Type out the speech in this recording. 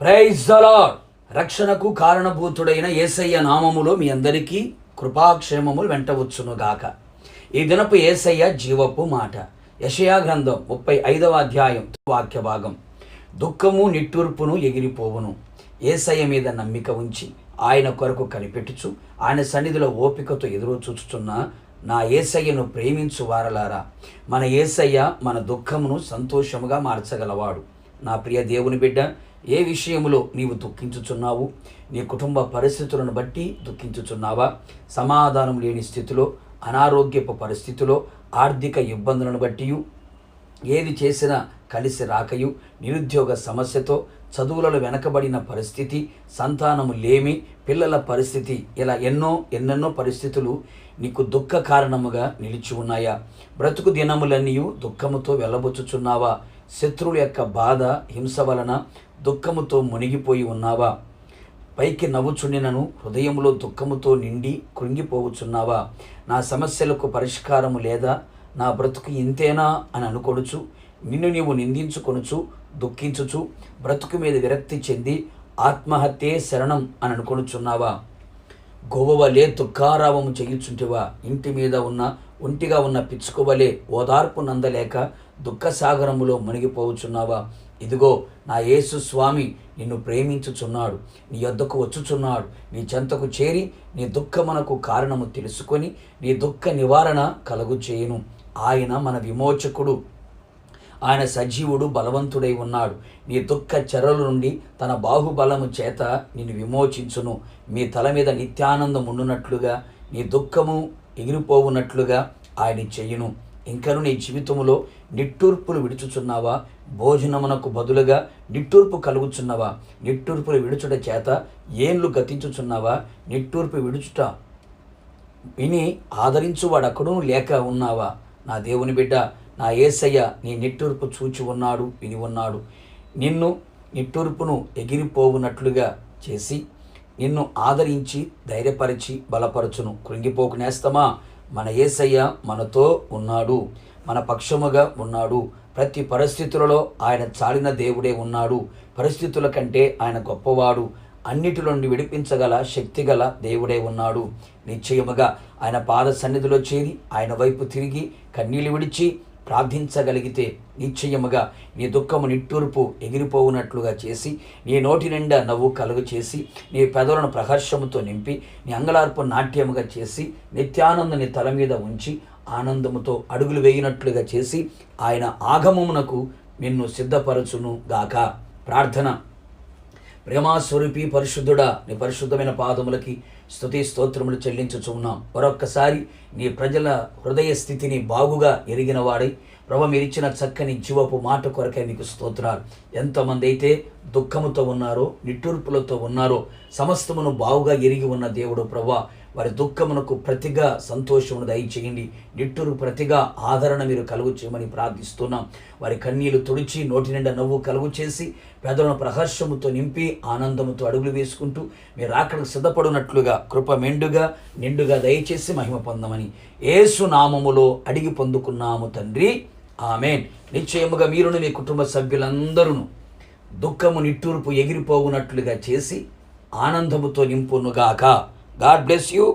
Praise the lord. రక్షణకు కారణభూతుడైన యేసయ్య నామములో మీ అందరికీ కృపాక్షేమములు వెంటవచ్చునుగాక. ఈ దినపు యేసయ్య జీవపు మాట. యెషయా గ్రంథం 35వ అధ్యాయం వాక్య భాగం. దుఃఖము నిట్టూర్పును ఎగిరిపోవును. యేసయ్య మీద నమ్మిక ఉంచి ఆయన కొరకు కనిపెట్టుచు ఆయన సన్నిధిలో ఓపికతో ఎదురు చూచుచున్న నా యేసయ్యను ప్రేమించు వారలారా, మన యేసయ్య మన దుఃఖమును సంతోషముగా మార్చగలవాడు. నా ప్రియ దేవుని బిడ్డ, ఏ విషయములో నీవు దుఃఖించుచున్నావు? నీ కుటుంబ పరిస్థితులను బట్టి దుఃఖించుచున్నావా? సమాధానం లేని స్థితిలో, అనారోగ్యపు పరిస్థితిలో, ఆర్థిక ఇబ్బందులను బట్టి, ఏది చేసినా కలిసి రాకయు, నిరుద్యోగ సమస్యతో, చదువులలో వెనకబడిన పరిస్థితి, సంతానము లేమి, పిల్లల పరిస్థితి, ఇలా ఎన్నెన్నో పరిస్థితులు నీకు దుఃఖ కారణముగా నిలిచి ఉన్నాయా? బ్రతుకు దినములన్నీ దుఃఖముతో వెళ్ళబుచ్చుచున్నావా? శత్రువుల యొక్క బాధ, హింస వలన దుఃఖముతో మునిగిపోయి ఉన్నావా? పైకి నవ్వుచుండినను హృదయంలో దుఃఖముతో నిండి కృంగిపోవచ్చున్నావా? నా సమస్యలకు పరిష్కారము లేదా? నా బ్రతుకు ఇంతేనా అని అనుకొనుచు, నిన్ను నీవు నిందించుకొనుచు, దుఃఖించుచు, బ్రతుకు మీద విరక్తి చెంది ఆత్మహత్యే శరణం అని అనుకొనుచున్నావా? గోవవలే దుఃఖారావము చేయుచుంటివా? ఇంటి మీద ఉన్న ఒంటిగా ఉన్న పిచ్చుకోవలే ఓదార్పు నందలేక దుఃఖసాగరములో మునిగిపోవచ్చున్నావా? ఇదిగో నా యేసు స్వామి నిన్ను ప్రేమించుచున్నాడు, నీ యొద్దకు వచ్చుచున్నాడు. నీ చెంతకు చేరి నీ దుఃఖమునకు కారణము తెలుసుకొని నీ దుఃఖ నివారణ కలుగు చేయును. ఆయన మన విమోచకుడు, ఆయన సజీవుడు, బలవంతుడై ఉన్నాడు. నీ దుఃఖ చెరల నుండి తన బాహుబలము చేత నిన్ను విమోచించును. మీ తల మీద నిత్యానందం ఉండునట్లుగా, నీ దుఃఖము ఎగిరిపోవునట్లుగా ఆయన చెయ్యును. ఇంకను నీ జీవితములో నిట్టూర్పులు విడుచుచున్నావా? భోజనమునకు బదులుగా నిట్టూర్పు కలుగుచున్నావా? నిట్టూర్పులు విడుచుట చేత ఏండ్లు గతించుచున్నావా? నిట్టూర్పు విడుచుట విని ఆదరించువాడక్కడూ లేక ఉన్నావా? నా దేవుని బిడ్డ, నా యేసయ్య నీ నిట్టూర్పు చూచి ఉన్నాడు, విని ఉన్నాడు. నిన్ను నిట్టూర్పును ఎగిరిపోవునట్లుగా చేసి నిన్ను ఆదరించి ధైర్యపరిచి బలపరచును. కృంగిపోకు నేస్తమా, మన యేసయ్య మనతో ఉన్నాడు, మన పక్షముగా ఉన్నాడు. ప్రతి పరిస్థితులలో ఆయన చాలిన దేవుడే ఉన్నాడు. పరిస్థితుల కంటే ఆయన గొప్పవాడు. అన్నిటి నుండి విడిపించగల శక్తిగల దేవుడే ఉన్నాడు. నిశ్చయముగా ఆయన పాద సన్నిధిలో చేరి ఆయన వైపు తిరిగి కన్నీళ్లు విడిచి ప్రార్థించగలిగితే నిశ్చయముగా నీ దుఃఖము నిట్టూర్పు ఎగిరిపోవునట్లుగా చేసి, నీ నోటి నిండా నవ్వు కలుగు చేసి, నీ పెదవులను ప్రహర్షముతో నింపి, నీ అంగలార్పు నాట్యముగా చేసి, నిత్యానంద నీ తల మీద ఉంచి ఆనందముతో అడుగులు వేయినట్లుగా చేసి ఆయన ఆగమమునకు నిన్ను సిద్ధపరచును గాక. ప్రార్థన. ప్రేమాస్వరూపి పరిశుద్ధుడా, నీ పరిశుద్ధమైన పాదములకి స్తుతి స్తోత్రములు చెల్లించుచున్నాం. మరొక్కసారి నీ ప్రజల హృదయ స్థితిని బాగుగా ఎరిగిన వాడై ప్రభు మీరిచ్చిన చక్కని జీవపు మాట కొరకే మీకు స్తోత్రాలు. ఎంతమంది అయితే దుఃఖముతో ఉన్నారో, నిట్టూర్పులతో ఉన్నారో, సమస్తమును బాగుగా ఎరిగి ఉన్న దేవుడు ప్రభువా, వారి దుఃఖమునకు ప్రతిగా సంతోషమును దయచేయండి. నిట్టూరు ప్రతిగా ఆదరణ మీరు కలుగు చేయమని ప్రార్థిస్తున్నాం. వారి కన్నీళ్లు తుడిచి నోటి నిండా నవ్వు కలుగు చేసి పెదవులను ప్రహర్షముతో నింపి ఆనందముతో అడుగులు వేసుకుంటూ మీరు అక్కడికి సిద్ధపడినట్లుగా కృప మెండుగా నిండుగా దయచేసి మహిమ పొందమని యేసు నామములో అడిగి పొందుకున్నాము తండ్రి, ఆమేన్. నిశ్చయముగా మీరును మీ కుటుంబ సభ్యులందరూ దుఃఖము నిట్టూర్పు ఎగిరిపోవునట్లుగా చేసి ఆనందముతో నింపునుగాక. God bless you.